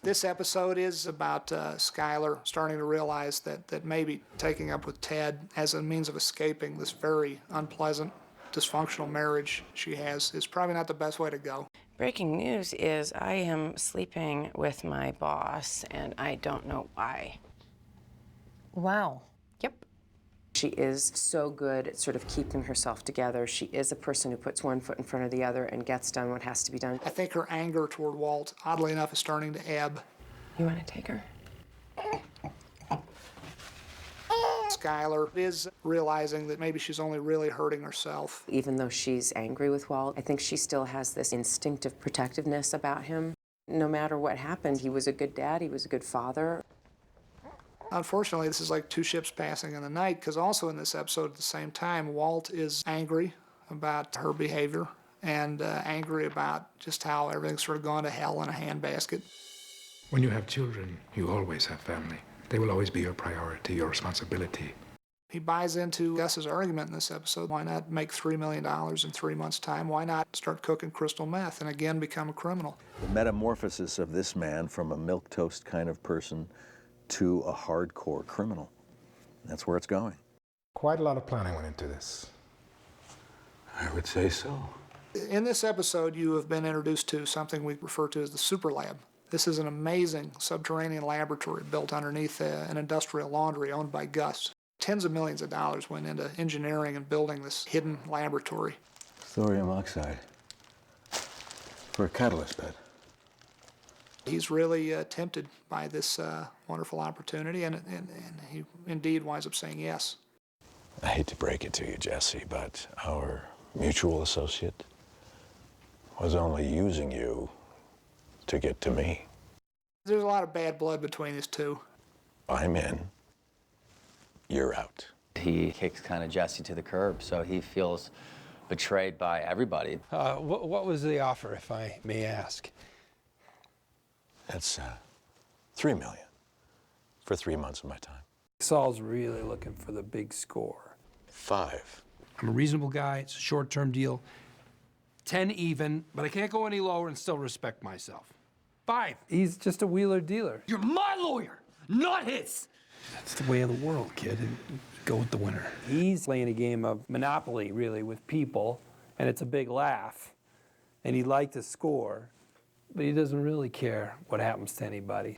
This episode is about Skylar starting to realize that maybe taking up with Ted as a means of escaping this very unpleasant, dysfunctional marriage she has is probably not the best way to go. Breaking news is I am sleeping with my boss, and I don't know why. Wow. Yep. She is so good at sort of keeping herself together. She is a person who puts one foot in front of the other and gets done what has to be done. I think her anger toward Walt, oddly enough, is starting to ebb. You want to take her? Skylar is realizing that maybe she's only really hurting herself. Even though she's angry with Walt, I think she still has this instinctive protectiveness about him. No matter what happened, he was a good dad, he was a good father. Unfortunately, this is like two ships passing in the night, because also in this episode at the same time, Walt is angry about her behavior and angry about just how everything's sort of gone to hell in a handbasket. When you have children, you always have family. They will always be your priority, your responsibility. He buys into Gus's argument in this episode. Why not make $3 million in 3 months' time? Why not start cooking crystal meth and again become a criminal? The metamorphosis of this man from a milquetoast kind of person to a hardcore criminal. That's where it's going. Quite a lot of planning went into this. I would say so. In this episode, you have been introduced to something we refer to as the Super Lab. This is an amazing subterranean laboratory built underneath an industrial laundry owned by Gus. Tens of millions of dollars went into engineering and building this hidden laboratory. Thorium oxide. For a catalyst bed. He's really tempted by this wonderful opportunity, and he indeed winds up saying yes. I hate to break it to you, Jesse, but our mutual associate was only using you to get to me. There's a lot of bad blood between these two. I'm in. You're out. He kicks kind of Jesse to the curb, so he feels betrayed by everybody. What was the offer, if I may ask? That's $3 million for 3 months of my time. Saul's really looking for the big score. 5. I'm a reasonable guy. It's a short-term deal. 10 even, but I can't go any lower and still respect myself. 5. He's just a wheeler dealer. You're my lawyer, not his. That's the way of the world, kid. Go with the winner. He's playing a game of Monopoly, really, with people, and it's a big laugh. And he'd like to score, but he doesn't really care what happens to anybody.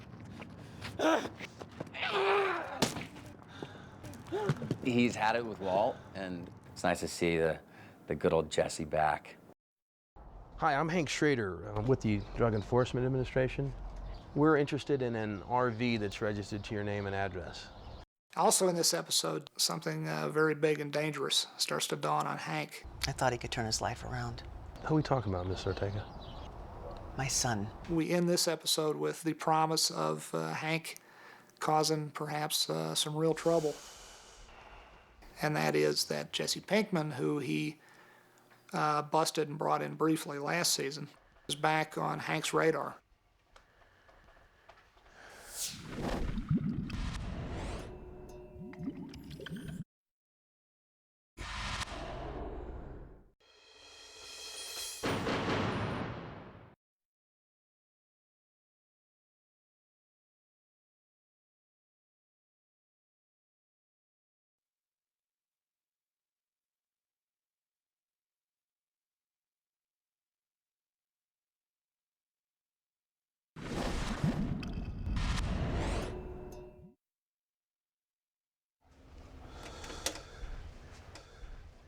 He's had it with Walt, and it's nice to see the good old Jesse back. Hi, I'm Hank Schrader with the Drug Enforcement Administration. We're interested in an RV that's registered to your name and address. Also in this episode, something very big and dangerous starts to dawn on Hank. I thought he could turn his life around. Who are we talking about, Miss Ortega? My son. We end this episode with the promise of Hank causing perhaps some real trouble. And that is that Jesse Pinkman, who he busted and brought in briefly last season, is back on Hank's radar.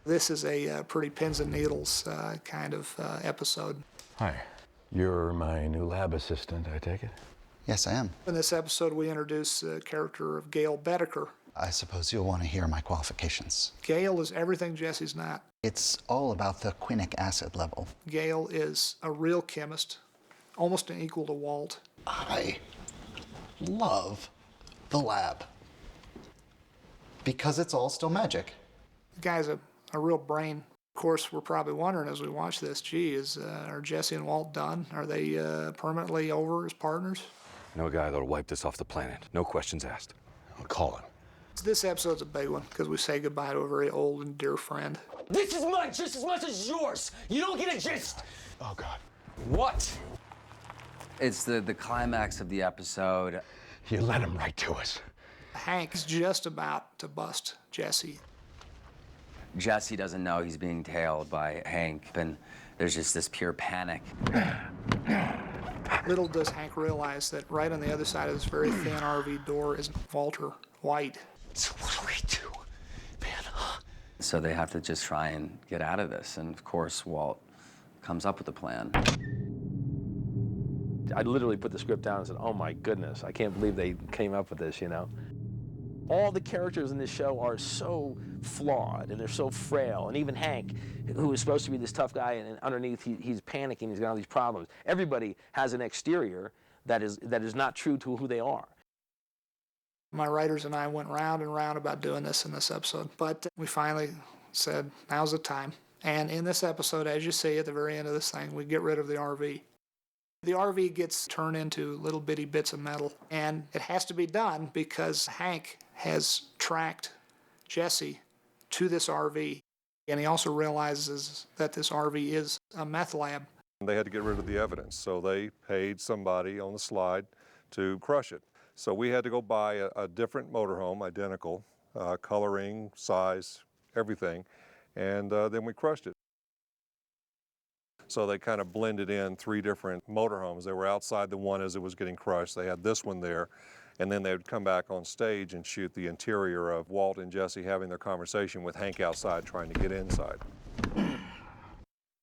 This is a pretty pins and needles kind of episode. Hi. You're my new lab assistant, I take it? Yes, I am. In this episode, we introduce the character of Gail Bedecker. I suppose you'll want to hear my qualifications. Gail is everything Jesse's not. It's all about the quinic acid level. Gail is a real chemist, almost an equal to Walt. I love the lab because it's all still magic. The guy's a real brain. Of course, we're probably wondering as we watch this, gee, are Jesse and Walt done? Are they permanently over as partners? No guy that'll wipe this off the planet. No questions asked. I'll call him. This episode's a big one because we say goodbye to a very old and dear friend. This is mine just as much as yours. You don't get a gist. Oh, God. What? It's the climax of the episode. You led him right to us. Hank's just about to bust Jesse. Jesse doesn't know he's being tailed by Hank, and there's just this pure panic. Little does Hank realize that right on the other side of this very thin RV door is Walter White. So what do we do, man? So they have to just try and get out of this, and of course, Walt comes up with a plan. I literally put the script down and said, oh my goodness, I can't believe they came up with this, you know? All the characters in this show are so flawed and they're so frail. And even Hank, who is supposed to be this tough guy, and underneath he's panicking, he's got all these problems. Everybody has an exterior that is not true to who they are. My writers and I went round and round about doing this in this episode, but we finally said, now's the time. And in this episode, as you see at the very end of this thing, we get rid of the RV. The RV gets turned into little bitty bits of metal, and it has to be done because Hank has tracked Jesse to this RV, and he also realizes that this RV is a meth lab. They had to get rid of the evidence, so they paid somebody on the slide to crush it. So we had to go buy a different motorhome, identical, coloring, size, everything, and then we crushed it. So they kind of blended in 3 different motorhomes. They were outside the one as it was getting crushed. They had this one there, and then they would come back on stage and shoot the interior of Walt and Jesse having their conversation with Hank outside trying to get inside.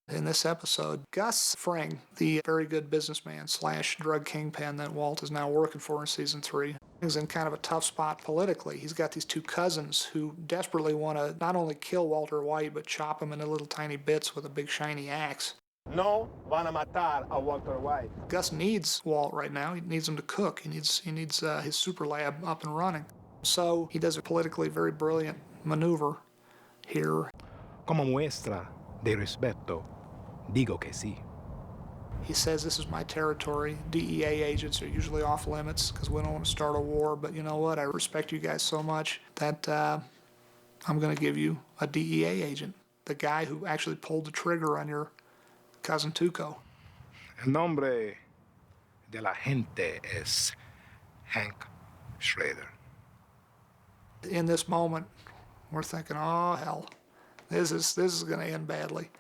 In this episode, Gus Fring, the very good businessman / drug kingpin that Walt is now working for in season 3, is in kind of a tough spot politically. He's got these 2 cousins who desperately want to not only kill Walter White, but chop him into little tiny bits with a big shiny axe. No van a matar a Walter White. Gus needs Walt right now. He needs him to cook. He needs his super lab up and running. So he does a politically very brilliant maneuver here. Como muestra de respeto, digo que sí. He says, this is my territory. DEA agents are usually off limits because we don't want to start a war, but you know what? I respect you guys so much that I'm going to give you a DEA agent, the guy who actually pulled the trigger on your cousin Tuco. El nombre de la gente es Hank Schrader. In this moment, we're thinking, oh hell, this is going to end badly.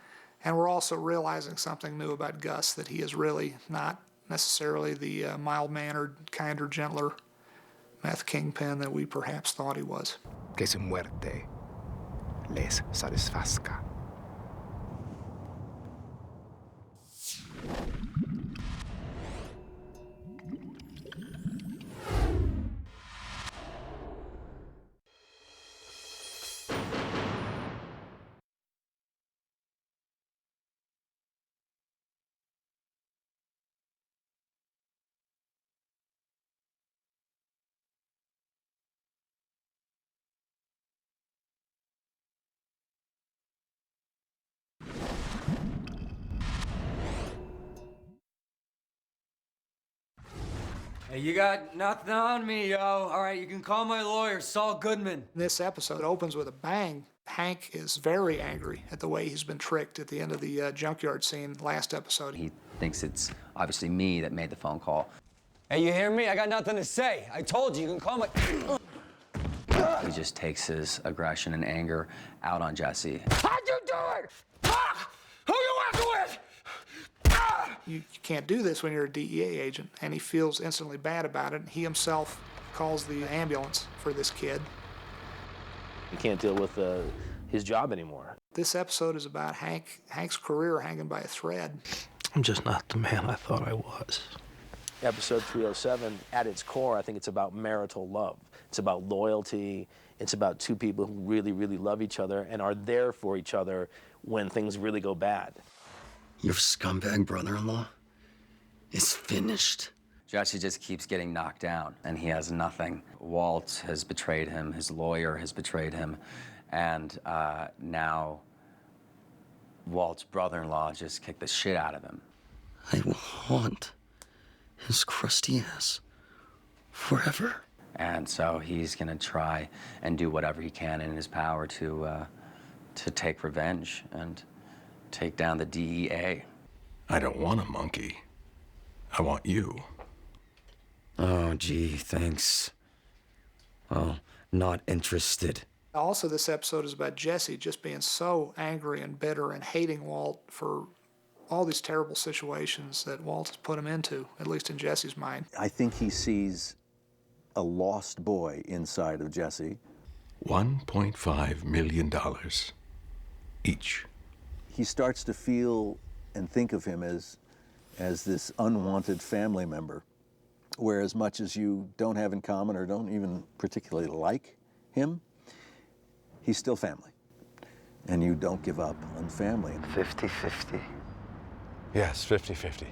And we're also realizing something new about Gus, that he is really not necessarily the mild-mannered, kinder, gentler meth kingpin that we perhaps thought he was. Que su muerte les satisfazca. Hey, you got nothing on me, yo. All right, you can call my lawyer, Saul Goodman. This episode opens with a bang. Hank is very angry at the way he's been tricked at the end of the junkyard scene last episode. He thinks it's obviously me that made the phone call. Hey, you hear me? I got nothing to say. I told you, you can call my... He just takes his aggression and anger out on Jesse. How'd you do it? Ah! Who you working with? You can't do this when you're a DEA agent, and he feels instantly bad about it. He himself calls the ambulance for this kid. He can't deal with his job anymore. This episode is about Hank's career hanging by a thread. I'm just not the man I thought I was. Episode 307, at its core, I think it's about marital love. It's about loyalty. It's about 2 people who really, really love each other and are there for each other when things really go bad. Your scumbag brother-in-law is finished. Jesse just keeps getting knocked down, and he has nothing. Walt has betrayed him. His lawyer has betrayed him. And now Walt's brother-in-law just kicked the shit out of him. I will haunt his crusty ass forever. And so he's going to try and do whatever he can in his power to take revenge and take down the DEA. I don't want a monkey. I want you. Oh, gee, thanks. Well, not interested. Also, this episode is about Jesse just being so angry and bitter and hating Walt for all these terrible situations that Walt has put him into, at least in Jesse's mind. I think he sees a lost boy inside of Jesse. $1.5 million each. He starts to feel and think of him as this unwanted family member, where as much as you don't have in common or don't even particularly like him, he's still family. And you don't give up on family. 50-50. Yes, 50-50.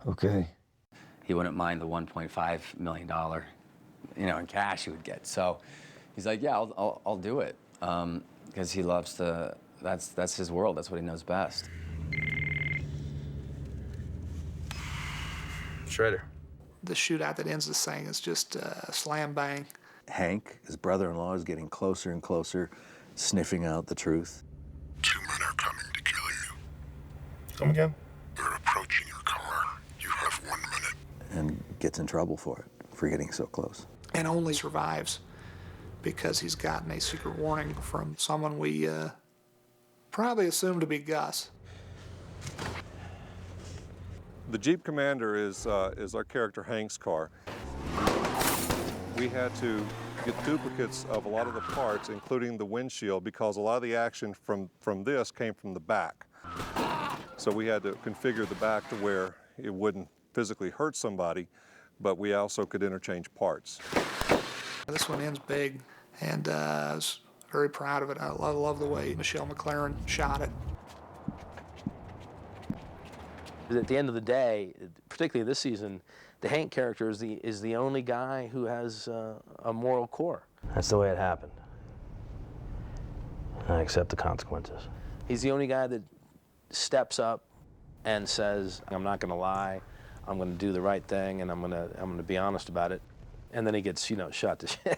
Okay. He wouldn't mind the $1.5 million, in cash he would get. So he's like, yeah, I'll do it. Because he loves to, that's his world. That's what he knows best. Shredder. The shootout that ends this thing is just a slam bang. Hank, his brother-in-law, is getting closer and closer, sniffing out the truth. 2 men are coming to kill you. Come again? They're approaching your car. You have 1 minute. And gets in trouble for it, for getting so close. And only survives because he's gotten a secret warning from someone we probably assumed to be Gus. The Jeep Commander is our character Hank's car. We had to get duplicates of a lot of the parts, including the windshield, because a lot of the action from this came from the back. So we had to configure the back to where it wouldn't physically hurt somebody, but we also could interchange parts. This one ends big, and I was very proud of it. I love the way Michelle McLaren shot it. At the end of the day, particularly this season, the Hank character is the only guy who has a moral core. That's the way it happened. I accept the consequences. He's the only guy that steps up and says, I'm not going to lie, I'm going to do the right thing, and I'm going to be honest about it. And then he gets, shot to shit.